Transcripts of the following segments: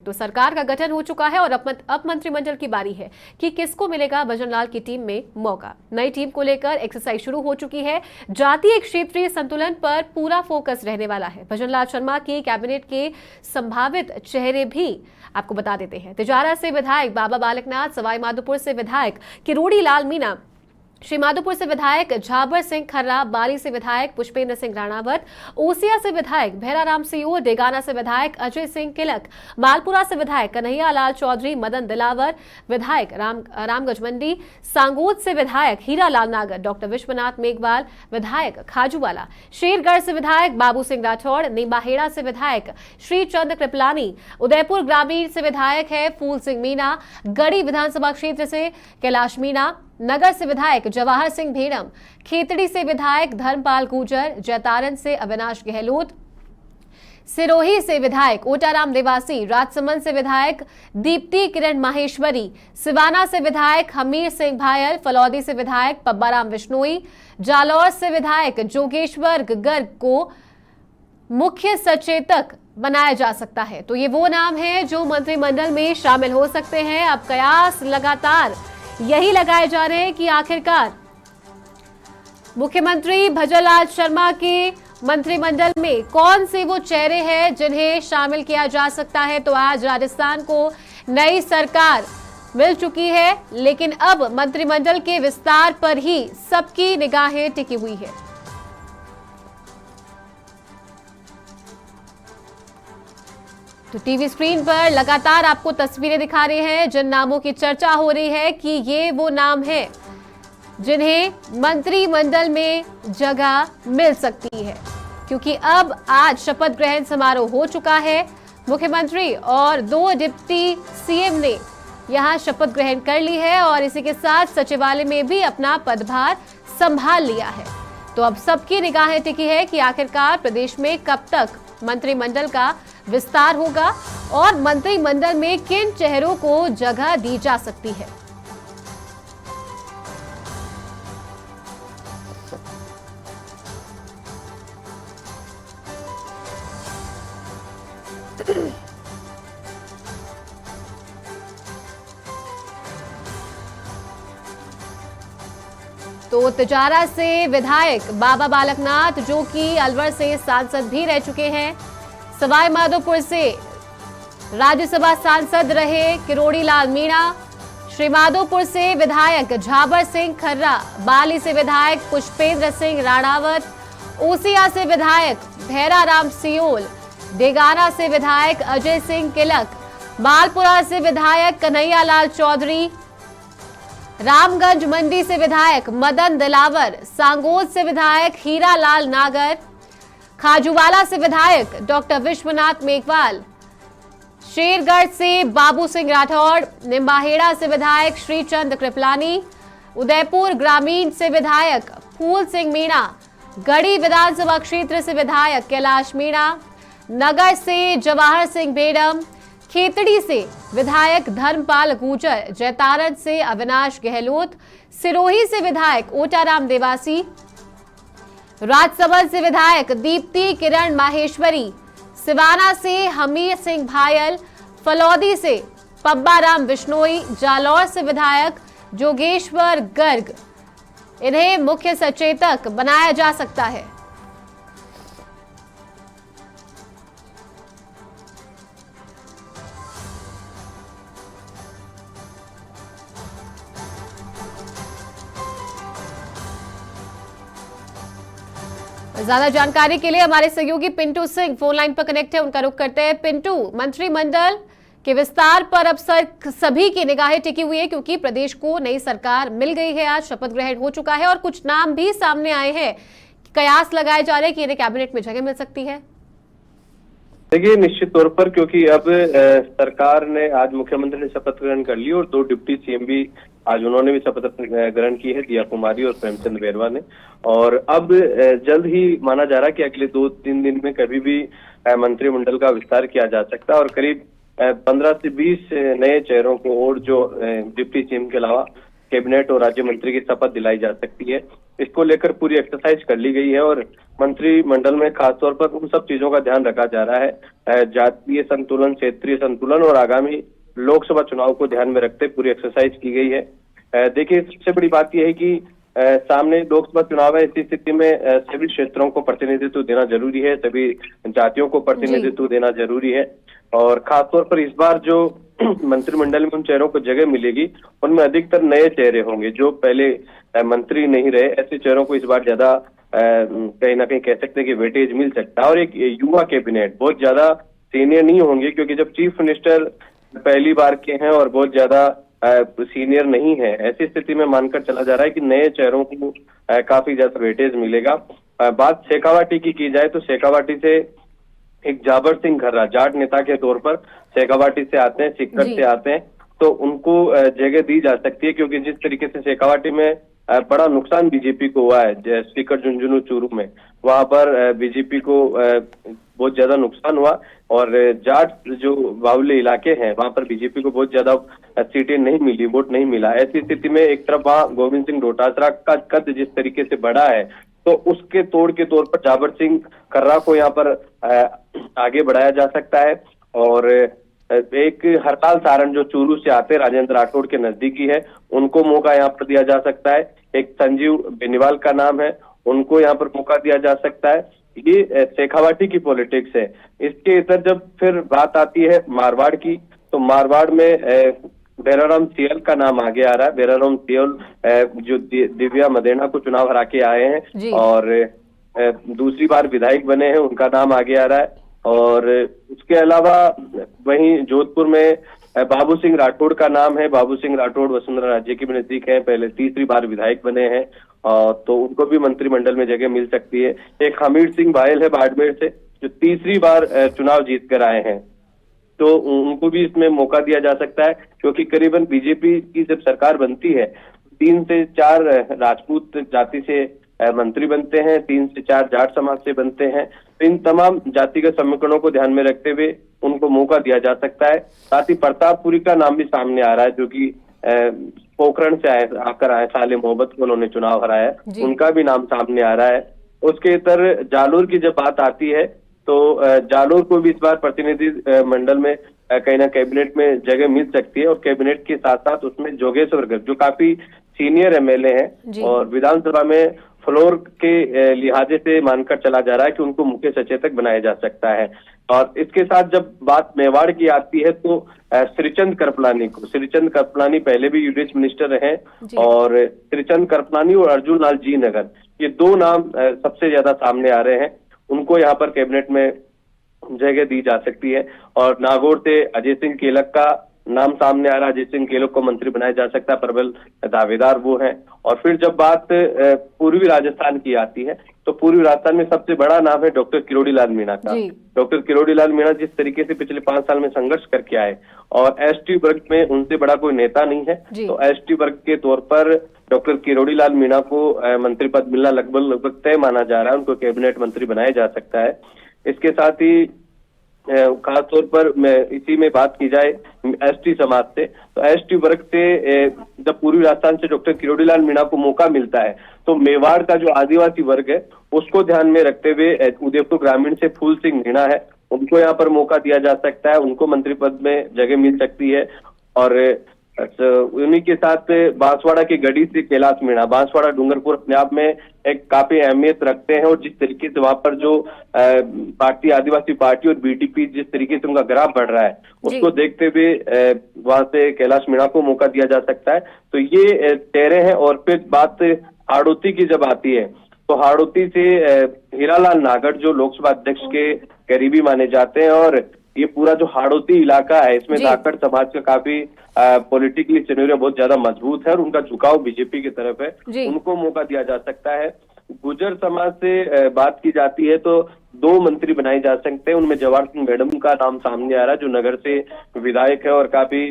तो सरकार का गठन हो चुका है और अब मंत्रिमंडल की बारी है कि किसको मिलेगा भजनलाल की टीम में मौका। नई टीम को लेकर एक्सरसाइज शुरू हो चुकी है। जातीय क्षेत्रीय संतुलन पर पूरा फोकस रहने वाला है। भजनलाल शर्मा की कैबिनेट के संभावित चेहरे भी आपको बता देते हैं। तिजारा से विधायक बाबा बालकनाथ, सवाई माधोपुर से विधायक किरोड़ी लाल मीणा, श्रीमाधोपुर से विधायक झाबर सिंह खर्रा, बाली से विधायक पुष्पेंद्र सिंह राणावत, ओसिया से विधायक भैराराम सिंह, डेगाना से विधायक अजय सिंह किलक, मालपुरा से विधायक कन्हैया लाल चौधरी, मदन दिलावर विधायक रामगंज मंडी, सांगोद से विधायक हीरा लाल नागर, डॉक्टर विश्वनाथ मेघवाल विधायक खाजूवाला, शेरगढ़ से विधायक बाबू सिंह राठौड़, निम्बाहेड़ा से विधायक श्रीचंद कृपलानी, उदयपुर ग्रामीण से विधायक है फूल सिंह मीणा, गढ़ी विधानसभा क्षेत्र से कैलाश मीणा, नगर से विधायक जवाहर सिंह भेड़म, खेतड़ी से विधायक धर्मपाल गुर्जर, जैतारण से अविनाश गहलोत, सिरोही से विधायक ओटाराम निवासी, राजसमंद से विधायक दीप्ति किरण माहेश्वरी, सिवाना से विधायक हमीर सिंह भायल, फलौदी से विधायक पब्बाराम बिश्नोई, जालौर से विधायक जोगेश्वर गर्ग को मुख्य सचेतक बनाया जा सकता है। तो ये वो नाम है जो मंत्रिमंडल में शामिल हो सकते हैं। अब कयास लगातार यही लगाए जा रहे हैं कि आखिरकार मुख्यमंत्री भजनलाल शर्मा के मंत्रिमंडल में कौन से वो चेहरे हैं जिन्हें शामिल किया जा सकता है। तो आज राजस्थान को नई सरकार मिल चुकी है, लेकिन अब मंत्रिमंडल के विस्तार पर ही सबकी निगाहें टिकी हुई है। तो टीवी स्क्रीन पर लगातार आपको तस्वीरें दिखा रहे हैं जिन नामों की चर्चा हो रही है कि ये वो नाम है जिन्हें मंत्रिमंडल में जगह मिल सकती है, क्योंकि अब आज शपथ ग्रहण समारोह हो चुका है। मुख्यमंत्री और 2 डिप्टी सीएम ने यहां शपथ ग्रहण कर ली है और इसी के साथ सचिवालय में भी अपना पदभार संभाल लिया है। तो अब सबकी निगाहें टिकी है कि आखिरकार प्रदेश में कब तक मंत्रिमंडल का विस्तार होगा और मंत्रिमंडल में किन चेहरों को जगह दी जा सकती है। तो तिजारा से विधायक बाबा बालकनाथ, जो कि अलवर से सांसद भी रह चुके हैं, सवाई माधोपुर से राज्यसभा सांसद रहे किरोड़ी लाल मीणा, श्रीमाधोपुर से विधायक झाबर सिंह खर्रा, बाली से विधायक पुष्पेंद्र सिंह राणावत, ओसिया से विधायक भैराराम सिंह, डेगाना से विधायक अजय सिंह किलक, मालपुरा से विधायक कन्हैया लाल चौधरी, रामगंज मंडी से विधायक मदन दिलावर, सांगोद से विधायक हीरा लाल नागर, खाजूवाला से विधायक डॉक्टर विश्वनाथ मेघवाल, शेरगढ़ से बाबू सिंह राठौड़, निम्बाहेड़ा से विधायक श्रीचंद कृपलानी, उदयपुर ग्रामीण से विधायक फूल सिंह मीणा, गढ़ी विधानसभा क्षेत्र से विधायक कैलाश मीणा, नगर से जवाहर सिंह भेड़म, खेतड़ी से विधायक धर्मपाल गुर्जर, जैतारण से अविनाश गहलोत, सिरोही से विधायक ओटाराम निवासी, राजसमंद से विधायक दीप्ति किरण माहेश्वरी, सिवाना से हमीर सिंह भायल, फलौदी से पब्बाराम बिश्नोई, जालौर से विधायक जोगेश्वर गर्ग, इन्हें मुख्य सचेतक बनाया जा सकता है। ज्यादा जानकारी के लिए हमारे सहयोगी पिंटू सिंह फोन लाइन पर कनेक्ट है, उनका रुख करते हैं। पिंटू, मंत्रिमंडल के विस्तार पर अब सभी की निगाहें टिकी हुई है, क्योंकि प्रदेश को नई सरकार मिल गई है, आज शपथ ग्रहण हो चुका है और कुछ नाम भी सामने आए हैं, कयास लगाए जा रहे हैं कि इन्हें कैबिनेट में जगह मिल सकती है। देखिए, निश्चित तौर पर क्योंकि अब सरकार ने आज मुख्यमंत्री ने शपथ ग्रहण कर ली और 2 डिप्टी सीएम भी आज उन्होंने भी शपथ ग्रहण की है, दिया कुमारी और प्रेमचंद बैरवा ने। और अब जल्द ही माना जा रहा है कि अगले 2-3 दिन में कभी भी मंत्रिमंडल का विस्तार किया जा सकता है और करीब 15 से 20 नए चेहरों को और जो डिप्टी सीएम के अलावा कैबिनेट और राज्य मंत्री की शपथ दिलाई जा सकती है। इसको लेकर पूरी एक्सरसाइज कर ली गई है और मंत्रिमंडल में खासतौर पर उन सब चीजों का ध्यान रखा जा रहा है, जातीय संतुलन, क्षेत्रीय संतुलन और आगामी लोकसभा चुनाव को ध्यान में रखते पूरी एक्सरसाइज की गई है। देखिए, सबसे बड़ी बात यह है कि सामने लोकसभा चुनाव है, इसी स्थिति में सभी क्षेत्रों को प्रतिनिधित्व देना जरूरी है, सभी जातियों को प्रतिनिधित्व देना जरूरी है। और खासतौर पर इस बार जो मंत्रिमंडल में उन चेहरों को जगह मिलेगी उनमें अधिकतर नए चेहरे होंगे जो पहले मंत्री नहीं रहे। ऐसे चेहरों को इस बार ज्यादा कहीं ना कहीं कह सकते हैं कि वेटेज मिल सकता है। और एक युवा कैबिनेट, बहुत ज्यादा सीनियर नहीं होंगे, क्योंकि जब चीफ मिनिस्टर पहली बार के हैं और बहुत ज्यादा सीनियर नहीं है, ऐसी स्थिति में मानकर चला जा रहा है कि नए चेहरों को काफी ज्यादा वेटेज मिलेगा। बात शेखावाटी की जाए तो शेखावाटी से एक जाबर सिंह खर्रा जाट नेता के तौर पर शेखावाटी से आते हैं, सिक्कर से आते हैं, तो उनको जगह दी जा सकती है, क्योंकि जिस तरीके से शेखावाटी में बड़ा नुकसान बीजेपी को हुआ है, सीकर झुंझुनू चूरू में, वहां पर बीजेपी को बहुत ज्यादा नुकसान हुआ। और जाट जो बाहुल्य इलाके हैं वहां पर बीजेपी को बहुत ज्यादा सीटें नहीं मिली, वोट नहीं मिला। ऐसी स्थिति में एक तरफ वहां गोविंद सिंह डोटासरा का कद जिस तरीके से बढ़ा है, तो उसके तोड़ के तौर पर जाबर सिंह खर्रा को यहाँ पर आगे बढ़ाया जा सकता है। और एक हरताल सारण जो चूरू से आते राजेंद्र राठौड़ के नजदीकी है, उनको मौका यहाँ पर दिया जा सकता है। एक संजीव बेनीवाल का नाम है, उनको यहाँ पर मौका दिया जा सकता है। ये शेखावाटी की पॉलिटिक्स है। इसके इधर जब फिर बात आती है मारवाड़ की, तो मारवाड़ में बेराराम सियल का नाम आगे आ रहा है। बेराराम सियल जो दिव्या मदेना को चुनाव हरा के आए हैं और दूसरी बार विधायक बने हैं, उनका नाम आगे आ रहा है। और उसके अलावा वहीं जोधपुर में बाबू सिंह राठौड़ का नाम है। बाबू सिंह राठौड़ वसुंधरा राज्य के भी नजदीक है, पहले तीसरी बार विधायक बने हैं, तो उनको भी मंत्रिमंडल में जगह मिल सकती है। एक हमीर सिंह बायल है बाड़मेर से, जो तीसरी बार चुनाव जीत कर आए हैं, तो उनको भी इसमें मौका दिया जा सकता है, क्योंकि करीबन बीजेपी की जब सरकार बनती है 3 से 4 राजपूत जाति से मंत्री बनते हैं, 3 से 4 जाट समाज से बनते हैं। तो इन तमाम जातिगत समीकरणों को ध्यान में रखते हुए उनको मौका दिया जा सकता है। साथ ही प्रतापपुरी का नाम भी सामने आ रहा है, जो कि पोखरण से आकर आए, साले मोहब्बत को उन्होंने चुनाव हराया, उनका भी नाम सामने आ रहा है। उसके इतर जालोर की जब बात आती है, तो जालोर को भी इस बार प्रतिनिधि मंडल में कहीं ना कैबिनेट में जगह मिल सकती है। और कैबिनेट के साथ साथ उसमें जोगेश्वर गर्ग जो काफी सीनियर एमएलए हैं और विधानसभा में फ्लोर के लिहाजे से मानकर चला जा रहा है कि उनको मुख्य सचेतक बनाया जा सकता है। और इसके साथ जब बात मेवाड़ की आती है, तो श्रीचंद कृपलानी पहले भी यूडीएच मिनिस्टर रहे, और श्रीचंद कृपलानी और अर्जुन लाल जी नगर, ये 2 नाम सबसे ज्यादा सामने आ रहे हैं। उनको यहाँ पर कैबिनेट में जगह दी जा सकती है। और नागौर से अजय सिंह केलक का नाम सामने आ रहा है, अजय सिंह केलक को मंत्री बनाया जा सकता है, प्रबल दावेदार वो हैं। और फिर जब बात पूर्वी राजस्थान की आती है, तो पूर्वी राजस्थान में सबसे बड़ा नाम है डॉक्टर किरोड़ी लाल मीणा का। डॉक्टर किरोड़ी लाल मीणा जिस तरीके से पिछले 5 साल में संघर्ष करके आए, और एसटी वर्ग में उनसे बड़ा कोई नेता नहीं है, तो एसटी वर्ग के तौर पर डॉक्टर किरोड़ी लाल मीणा को मंत्री पद मिलना लगभग तय माना जा रहा है। उनको कैबिनेट मंत्री बनाया जा सकता है। इसके साथ ही खासतौर पर इसी में बात की जाए एसटी समाज से, तो एसटी वर्ग से जब पूर्वी राजस्थान से डॉक्टर किरोड़ी लाल मीणा को मौका मिलता है, तो मेवाड़ का जो आदिवासी वर्ग है उसको ध्यान में रखते हुए उदयपुर ग्रामीण से फूल सिंह मीणा है, उनको यहाँ पर मौका दिया जा सकता है, उनको मंत्री पद में जगह मिल सकती है। और उन्हीं के साथ बांसवाड़ा की गढ़ी से कैलाश मीणा, बांसवाड़ा डूंगरपुर अपने आप में एक काफी अहमियत रखते हैं, और जिस तरीके से वहां पर जो पार्टी आदिवासी पार्टी और बीटीपी जिस तरीके से उनका ग्राफ बढ़ रहा है, उसको देखते हुए वहां से कैलाश मीणा को मौका दिया जा सकता है। तो ये चेहरे हैं। और फिर बात हाड़ौती की जब आती है, तो हाड़ौती से हीरालाल नागर जो लोकसभा अध्यक्ष के करीबी माने जाते हैं, और ये पूरा जो हाड़ौती इलाका है इसमें धाकड़ समाज का काफी पॉलिटिकली सिनेरियो बहुत ज्यादा मजबूत है, और उनका झुकाव बीजेपी की तरफ है, उनको मौका दिया जा सकता है। गुर्जर समाज से बात की जाती है, तो 2 मंत्री बनाए जा सकते हैं, उनमें जवाहर सिंह मैडम का नाम सामने आ रहा है, जो नगर से विधायक है और काफी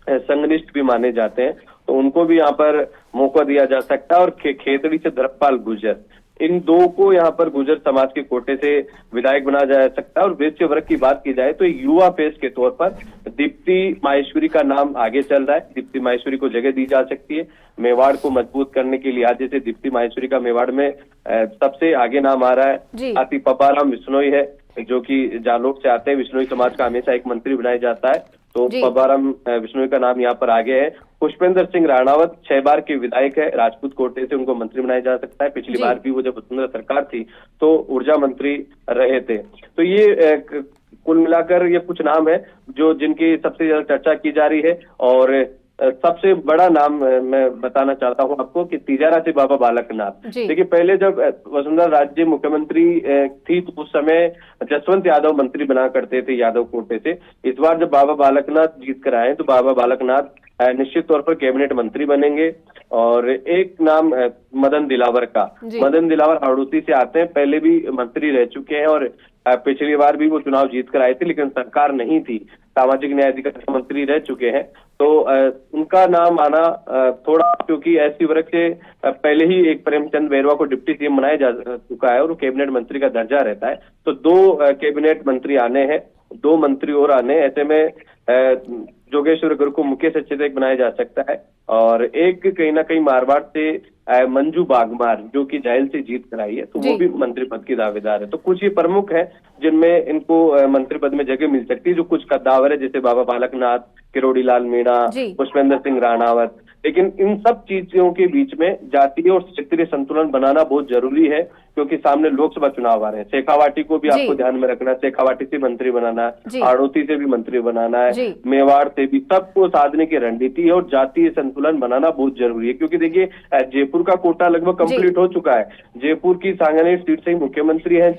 संघनिष्ठ भी माने जाते हैं, तो उनको भी यहाँ पर मौका दिया जा सकता है। और खेतड़ी से धर्मपाल गुर्जर, इन दो को यहाँ पर गुर्जर समाज के कोटे से विधायक बनाया जा सकता है। और वैश्य वर्ग की बात की जाए तो युवा फेस के तौर पर दीप्ति माहेश्वरी का नाम आगे चल रहा है। दीप्ति माहेश्वरी को जगह दी जा सकती है। मेवाड़ को मजबूत करने के लिहाज से दीप्ति माहेश्वरी का मेवाड़ में सबसे आगे नाम आ रहा है। साथ ही पब्बाराम बिश्नोई है जो कि जालोर से आते हैं। बिश्नोई समाज का हमेशा एक मंत्री बनाया जाता है, तो पब्बाराम बिश्नोई का नाम यहाँ पर आगे है। पुष्पेंद्र सिंह राणावत 6 बार के विधायक है, राजपूत कोटे से, उनको मंत्री बनाया जा सकता है। पिछली बार भी वो जब वसुंधरा सरकार थी तो ऊर्जा मंत्री रहे थे। तो ये कुल मिलाकर ये कुछ नाम है जो जिनकी सबसे ज्यादा चर्चा की जा रही है। और सबसे बड़ा नाम मैं बताना चाहता हूं आपको कि तिजारा से बाबा बालकनाथ। देखिए, पहले जब वसुंधरा राज्य मुख्यमंत्री थी तो उस समय जसवंत यादव मंत्री बना करते थे यादव कोटे से। इस बार जब बाबा बालकनाथ जीत कर आए तो बाबा बालकनाथ निश्चित तौर पर कैबिनेट मंत्री बनेंगे। और एक नाम मदन दिलावर का, मदन दिलावर हाड़ौती से आते हैं, पहले भी मंत्री रह चुके हैं और पिछली बार भी वो चुनाव जीत कर आए थे, लेकिन सरकार नहीं थी, सामाजिक न्याय अधिकारिता मंत्री रह चुके हैं। तो उनका नाम आना थोड़ा, क्योंकि एससी वर्ग से पहले ही एक प्रेमचंद बैरवा को डिप्टी सीएम बनाया जा चुका है और कैबिनेट मंत्री का दर्जा रहता है। तो 2 कैबिनेट मंत्री आने हैं, 2 मंत्री और आने। ऐसे में जोगेश्वर गुरु को मुख्य सचेतक बनाया जा सकता है। और एक कहीं ना कहीं मारवाड़ से मंजू बागमार जो कि जायल से जीत कर आई है, तो वो भी मंत्री पद की दावेदार है। तो कुछ ये प्रमुख है जिनमें इनको मंत्री पद में जगह मिल सकती है। जो कुछ कद्दावर है जैसे बाबा बालकनाथ, किरोड़ी लाल मीणा, पुष्पेंद्र सिंह राणावत। लेकिन इन सब चीजों के बीच में जातीय और क्षेत्रीय संतुलन बनाना बहुत जरूरी है, क्योंकि सामने लोकसभा चुनाव आ रहे हैं। शेखावाटी को भी आपको ध्यान में रखना है, शेखावाटी से मंत्री बनाना है, हाड़ौती से भी मंत्री बनाना है, मेवाड़ से भी, सबको साधने की रणनीति है और जातीय संतुलन बनाना बहुत जरूरी है। क्योंकि देखिए, जयपुर का कोटा लगभग कंप्लीट हो चुका है। जयपुर की सांगानेर सीट से ही मुख्यमंत्री है।